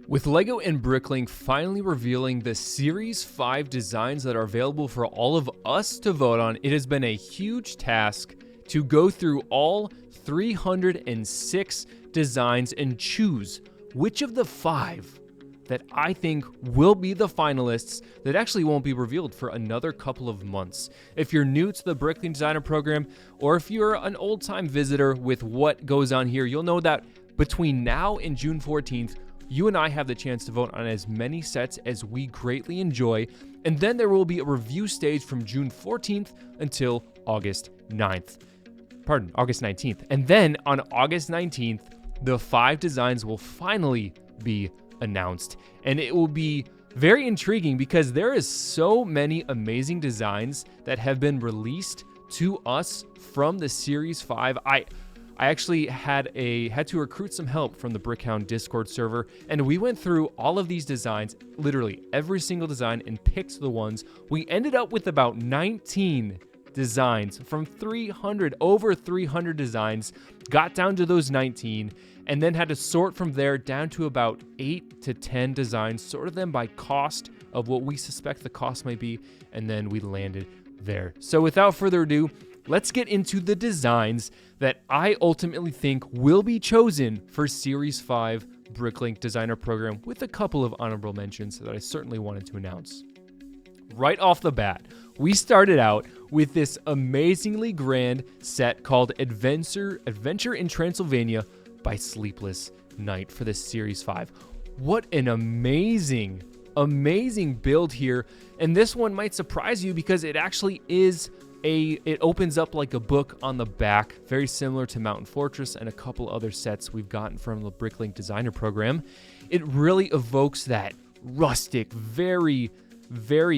With LEGO and Bricklink finally revealing the Series 5 designs that are available for all of us to vote on, it has been a huge task to go through all 306 designs and choose which of the 5 that I think will be the finalists that actually won't be revealed for another couple of months. If you're new to the Bricklink Designer Program, or if you're an old-time visitor with what goes on here, you'll know that between now and June 14th, you and I have the chance to vote on as many sets as we greatly enjoy, and then there will be a review stage from June 14th until August 19th. And then on August 19th, the 5 designs will finally be announced. And it will be very intriguing because there is so many amazing designs that have been released to us from the Series 5. I actually had to recruit some help from the Brickhound Discord server, and we went through all of these designs, literally every single design, and picked the ones. We ended up with about 19 designs from over 300 designs, got down to those 19, and then had to sort from there down to about 8 to 10 designs, sorted them by cost of what we suspect the cost might be, and then we landed there. So without further ado, let's get into the designs that I ultimately think will be chosen for Series 5 Bricklink Designer Program, with a couple of honorable mentions that I certainly wanted to announce. Right off the bat, we started out with this amazingly grand set called Adventure in Transylvania by Sleepless Night for this Series 5. What an amazing build here. And this one might surprise you because it actually is it opens up like a book on the back, very similar to Mountain Fortress and a couple other sets we've gotten from the Bricklink Designer Program. It really evokes that rustic, very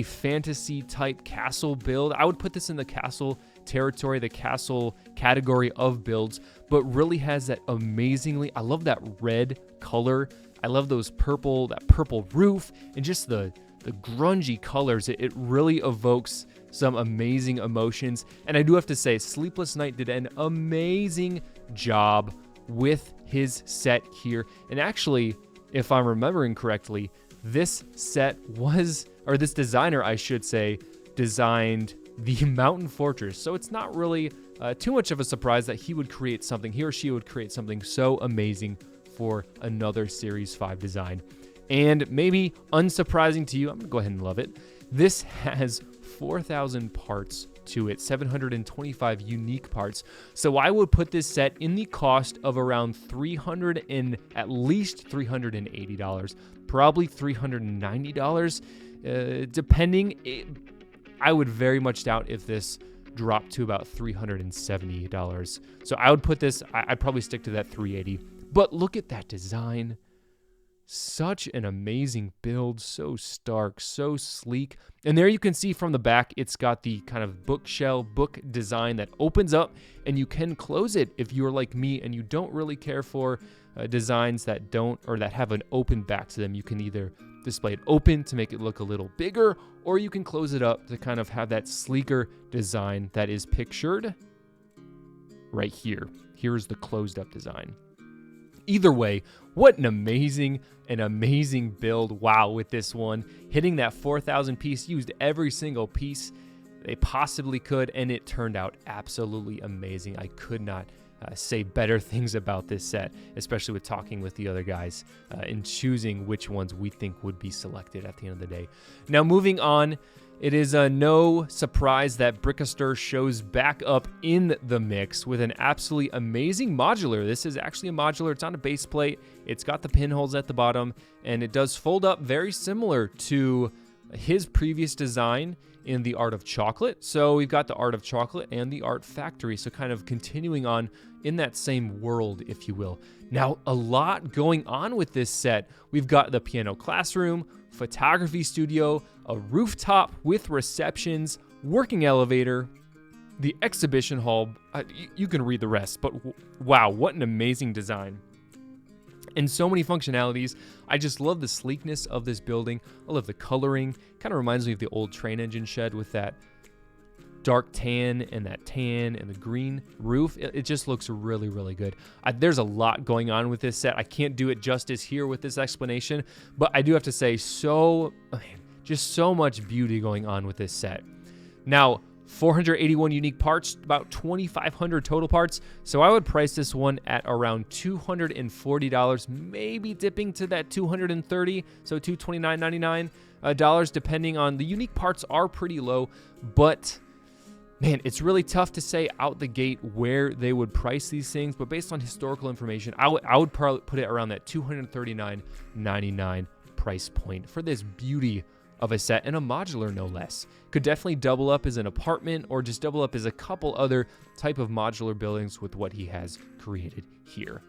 fantasy type castle build. I would put this in the castle territory, the castle category of builds, but really has that I love that red color. I love that purple roof, and just the grungy colors. It really evokes some amazing emotions. And I do have to say, Sleepless Night did an amazing job with his set here. And actually, if I'm remembering correctly, this designer, I should say, designed the Mountain Fortress. So it's not really too much of a surprise that he or she would create something so amazing for another Series 5 design. And maybe unsurprising to you, I'm gonna go ahead and love it. This has 4,000 parts to it, 725 unique parts. So I would put this set in the cost of around at least $380, probably $390, depending. I would very much doubt if this dropped to about $370. So I would put this, I'd probably stick to that $380. But look at that design. Such an amazing build, so stark, so sleek. And there you can see from the back, it's got the kind of book design that opens up, and you can close it if you're like me and you don't really care for designs that have an open back to them. You can either display it open to make it look a little bigger, or you can close it up to kind of have that sleeker design that is pictured right here. Here's the closed up design. Either way, what an amazing build. Wow, with this one, hitting that 4,000 piece, used every single piece they possibly could, and it turned out absolutely amazing. I could not say better things about this set, especially with talking with the other guys and choosing which ones we think would be selected at the end of the day. Now, moving on, it is no surprise that Brickster shows back up in the mix with an absolutely amazing modular. This is actually a modular. It's on a base plate. It's got the pinholes at the bottom, and it does fold up very similar to his previous design in the Art of Chocolate. So we've got the Art of Chocolate and the Art Factory, so kind of continuing on in that same world, if you will. Now, a lot going on with this set. We've got the piano classroom, photography studio, a rooftop with receptions, working elevator, the exhibition hall. You can read the rest, but wow, what an amazing design. And so many functionalities. I just love the sleekness of this building. I love the coloring. Kind of reminds me of the old train engine shed with that dark tan and that tan and the green roof. It just looks really, really good. There's a lot going on with this set. I can't do it justice here with this explanation, but I do have to say just so much beauty going on with this set. Now, 481 unique parts, about 2,500 total parts. So I would price this one at around $240, maybe dipping to that $230, so $229.99 depending on the unique parts are pretty low, but man, it's really tough to say out the gate where they would price these things, but based on historical information, I would probably put it around that $239.99 price point for this beauty of a set, and a modular no less. Could definitely double up as an apartment or just double up as a couple other type of modular buildings with what he has created here.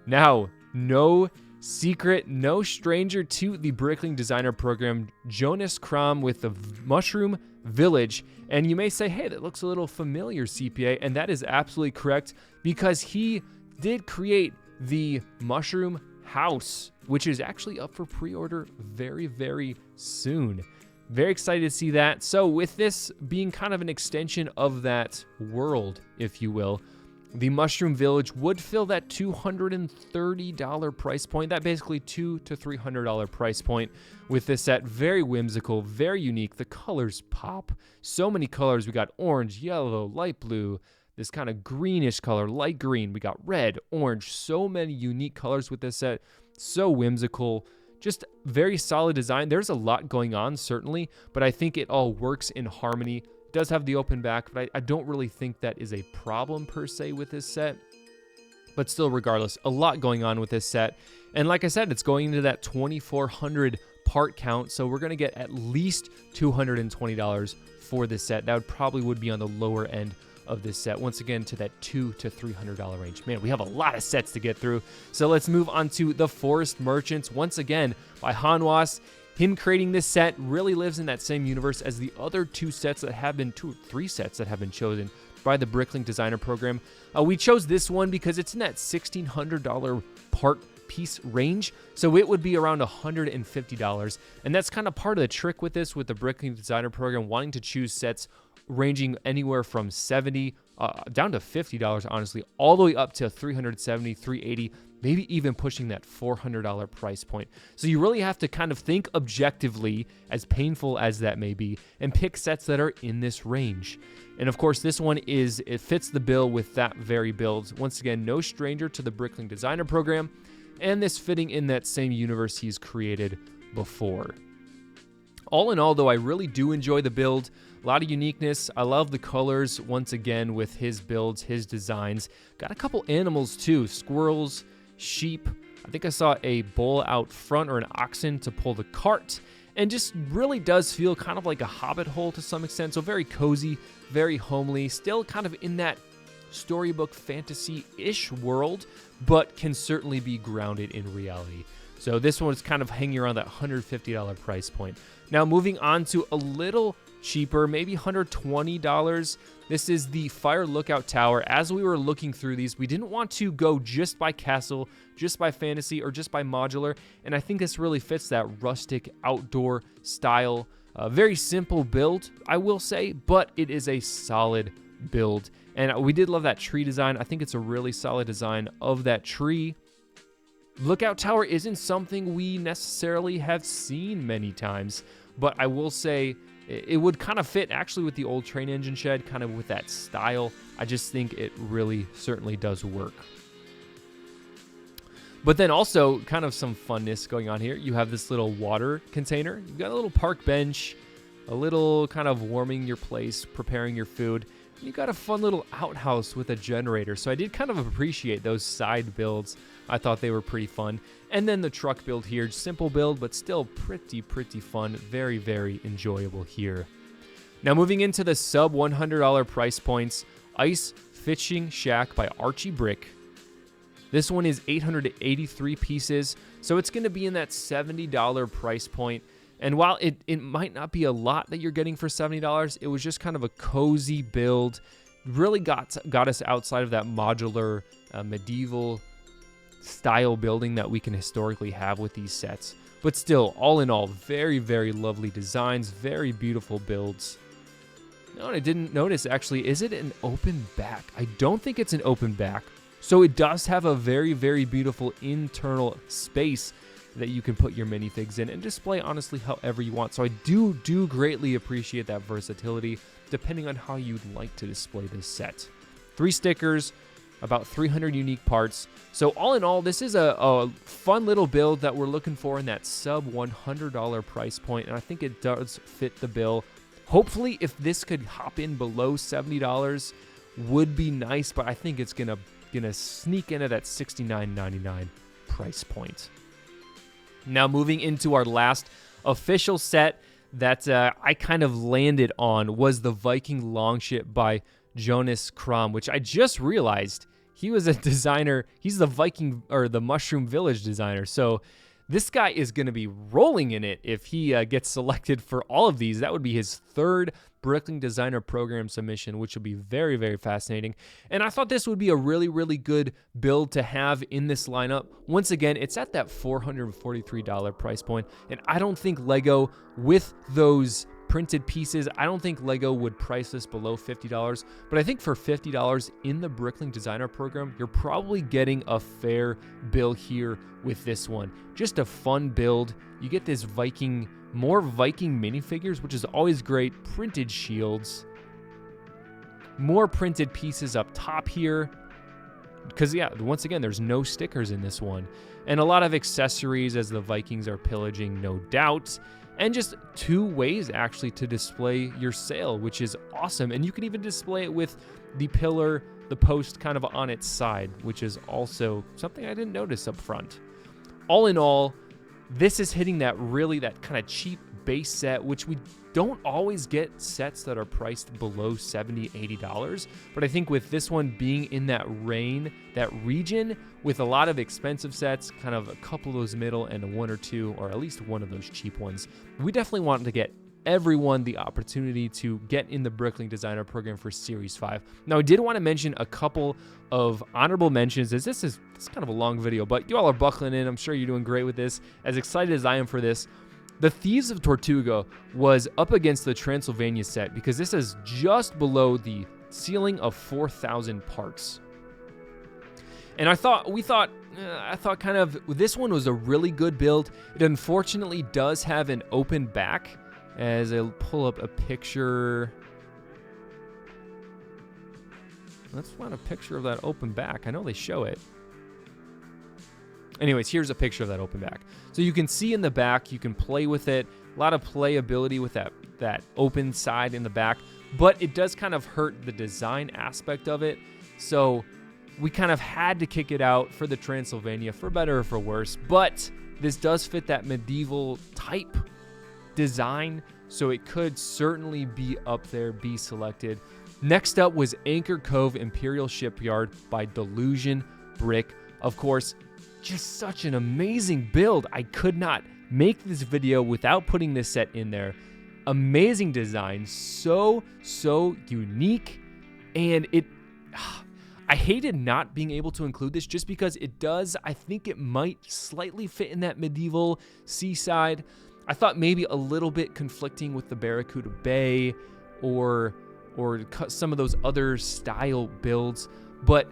Now, no secret, no stranger to the Bricklink Designer Program, Jonas Kram with the Mushroom Village. And you may say, hey, that looks a little familiar, CPA, and that is absolutely correct because he did create the Mushroom House, which is actually up for pre-order very, very soon. Very excited to see that. So with this being kind of an extension of that world, if you will, the Mushroom Village would fill that $230 price point, that basically $200 to $300 price point with this set. Very whimsical, very unique. The colors pop. So many colors. We got orange, yellow, light blue, this kind of greenish color, light green. We got red, orange, so many unique colors with this set. So whimsical, just very solid design. There's a lot going on, certainly, but I think it all works in harmony. It does have the open back, but I don't really think that is a problem per se with this set. But still, regardless, a lot going on with this set. And like I said, it's going into that 2,400 part count, so we're going to get at least $220 for this set. That would be on the lower end of this set, once again to that $200 to $300 range. Man, we have a lot of sets to get through. So let's move on to the Forest Merchants, once again by Hanwas. Him creating this set really lives in that same universe as the other three sets that have been chosen by the Bricklink Designer Program. We chose this one because it's in that $1,600 part piece range, so it would be around $150, and that's kind of part of the trick with this, with the Bricklink Designer Program, wanting to choose sets ranging anywhere from $70 down to $50, honestly, all the way up to $370, $380, maybe even pushing that $400 price point. So you really have to kind of think objectively, as painful as that may be, and pick sets that are in this range. And of course, this one it fits the bill with that very build. Once again, no stranger to the Bricklink Designer Program, and this fitting in that same universe he's created before. All in all, though, I really do enjoy the build. A lot of uniqueness. I love the colors, once again, with his builds, his designs. Got a couple animals, too. Squirrels, sheep. I think I saw a bull out front, or an oxen to pull the cart. And just really does feel kind of like a hobbit hole to some extent. So very cozy, very homely. Still kind of in that storybook fantasy-ish world, but can certainly be grounded in reality. So this one is kind of hanging around that $150 price point. Now moving on to a little cheaper, maybe $120. This is the Fire Lookout Tower. As we were looking through these, we didn't want to go just by castle, just by fantasy, or just by modular, and I think this really fits that rustic outdoor style. Very simple build, I will say, but it is a solid build. And we did love that tree design. I think it's a really solid design of that tree. Lookout Tower isn't something we necessarily have seen many times, but I will say it would kind of fit actually with the old train engine shed, kind of with that style. I just think it really certainly does work. But then also kind of some funness going on here. You have this little water container. You've got a little park bench, a little kind of warming your place, preparing your food. You got a fun little outhouse with a generator. So I did kind of appreciate those side builds. I thought they were pretty fun. And then the truck build here, simple build, but still pretty fun. Very, very enjoyable here. Now moving into the sub $100 price points, Ice Fishing Shack by Archie Brick. This one is 883 pieces, so it's going to be in that $70 price point. And while it might not be a lot that you're getting for $70, it was just kind of a cozy build. Really got us outside of that modular medieval style building that we can historically have with these sets. But still, all in all, very, very lovely designs, very beautiful builds. No, I didn't notice actually. Is it an open back? I don't think it's an open back. So it does have a very, very beautiful internal space that you can put your minifigs in and display honestly however you want. So I do greatly appreciate that versatility depending on how you'd like to display this set. 3 stickers, about 300 unique parts. So all in all, this is a fun little build that we're looking for in that sub $100 price point, and I think it does fit the bill. Hopefully, if this could hop in below $70, would be nice, but I think it's gonna sneak into that $69.99 price point. Now moving into our last official set that I kind of landed on was the Viking Longship by Jonas Kram, which I just realized he was a designer. He's the Viking or the Mushroom Village designer. So this guy is going to be rolling in it if he gets selected for all of these. That would be his 3rd Bricklink Designer Program submission, which will be very, very fascinating. And I thought this would be a really, really good build to have in this lineup. Once again, it's at that $443 price point, and I don't think LEGO, with those printed pieces, I don't think LEGO would price this below $50, but I think for $50 in the Bricklink Designer Program, you're probably getting a fair bill here with this one. Just a fun build. You get this more Viking minifigures, which is always great. Printed shields, more printed pieces up top here, because yeah, once again, there's no stickers in this one, and a lot of accessories as the Vikings are pillaging, no doubt. And just 2 ways actually to display your sail, which is awesome. And you can even display it with the pillar, the post kind of on its side, which is also something I didn't notice up front. All in all, this is hitting that kind of cheap base set, which we don't always get sets that are priced below $70, $80. But I think with this one being in that region with a lot of expensive sets, kind of a couple of those middle and 1 or 2, or at least one of those cheap ones, we definitely want to get everyone the opportunity to get in the Bricklink Designer Program for Series 5. Now, I did want to mention a couple of honorable mentions, as this is kind of a long video, but you all are buckling in. I'm sure you're doing great with this. As excited as I am for this, the Thieves of Tortuga was up against the Transylvania set because this is just below the ceiling of 4,000 parts. And I thought kind of this one was a really good build. It unfortunately does have an open back. As I pull up a picture, let's find a picture of that open back. I know they show it. Anyways, here's a picture of that open back. So you can see in the back, you can play with it. A lot of playability with that open side in the back, but it does kind of hurt the design aspect of it. So we kind of had to kick it out for the Transylvania, for better or for worse. But this does fit that medieval type design, so it could certainly be up there, be selected. Next up was Anchor Cove Imperial Shipyard by Delusion Brick. Of course, just such an amazing build. I could not make this video without putting this set in there. Amazing design, so unique, and I hated not being able to include this just because it does, I think it might slightly fit in that medieval seaside. I thought maybe a little bit conflicting with the Barracuda Bay or some of those other style builds, but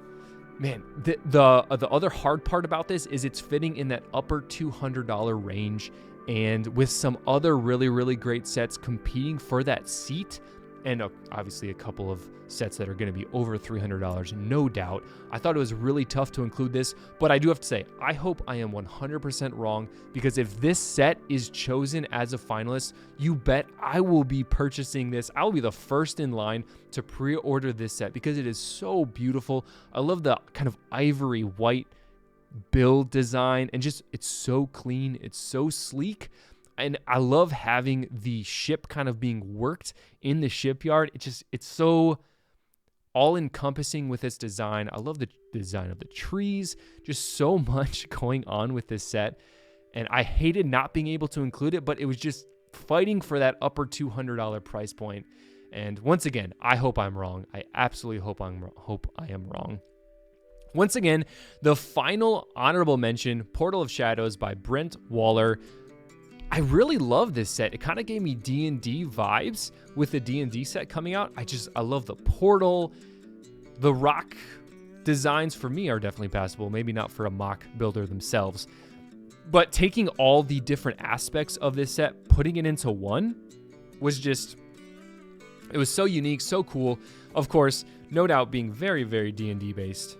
man, the other hard part about this is it's fitting in that upper $200 range, and with some other really great sets competing for that seat, and obviously a couple of sets that are going to be over $300, no doubt. I thought it was really tough to include this, but I do have to say, I hope I am 100% wrong, because if this set is chosen as a finalist, you bet I will be purchasing this. I will be the first in line to pre-order this set because it is so beautiful. I love the kind of ivory white build design, and just it's so clean, it's so sleek. And I love having the ship kind of being worked in the shipyard. It's so all-encompassing with its design. I love the design of the trees. Just so much going on with this set. And I hated not being able to include it, but it was just fighting for that upper $200 price point. And once again, I hope I'm wrong. I absolutely hope I am wrong. Once again, the final honorable mention, Portal of Shadows by Brent Waller. I really love this set. It kind of gave me D&D vibes with the D&D set coming out. I love the portal. The rock designs for me are definitely passable. Maybe not for a mock builder themselves. But taking all the different aspects of this set, putting it into one, was just, it was so unique, so cool. Of course, no doubt being very, very D&D based,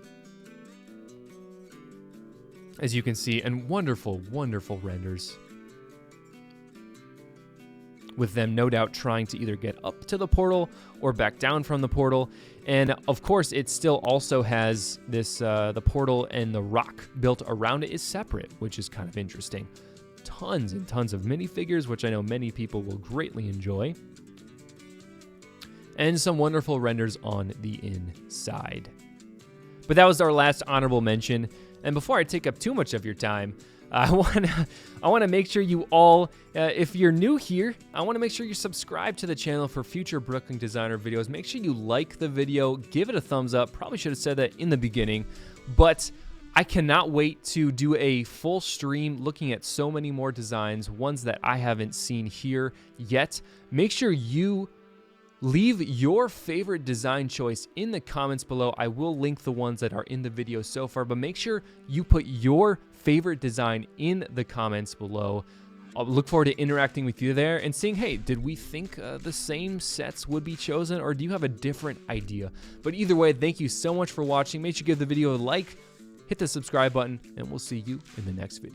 as you can see, and wonderful, wonderful renders. With them no doubt trying to either get up to the portal or back down from the portal. And of course, it still also has this, the portal and the rock built around it is separate, which is kind of interesting. Tons and tons of minifigures, which I know many people will greatly enjoy. And some wonderful renders on the inside. But that was our last honorable mention. And before I take up too much of your time, I want to make sure you all, if you're new here, I want to make sure you subscribe to the channel for future Bricklink Designer videos. Make sure you like the video, give it a thumbs up. Probably should have said that in the beginning, but I cannot wait to do a full stream looking at so many more designs, ones that I haven't seen here yet. Make sure you leave your favorite design choice in the comments below. I will link the ones that are in the video so far, but make sure you put your favorite design in the comments below. I'll look forward to interacting with you there and seeing, hey, did we think the same sets would be chosen, or do you have a different idea? But either way, thank you so much for watching. Make sure you give the video a like, hit the subscribe button, and we'll see you in the next video.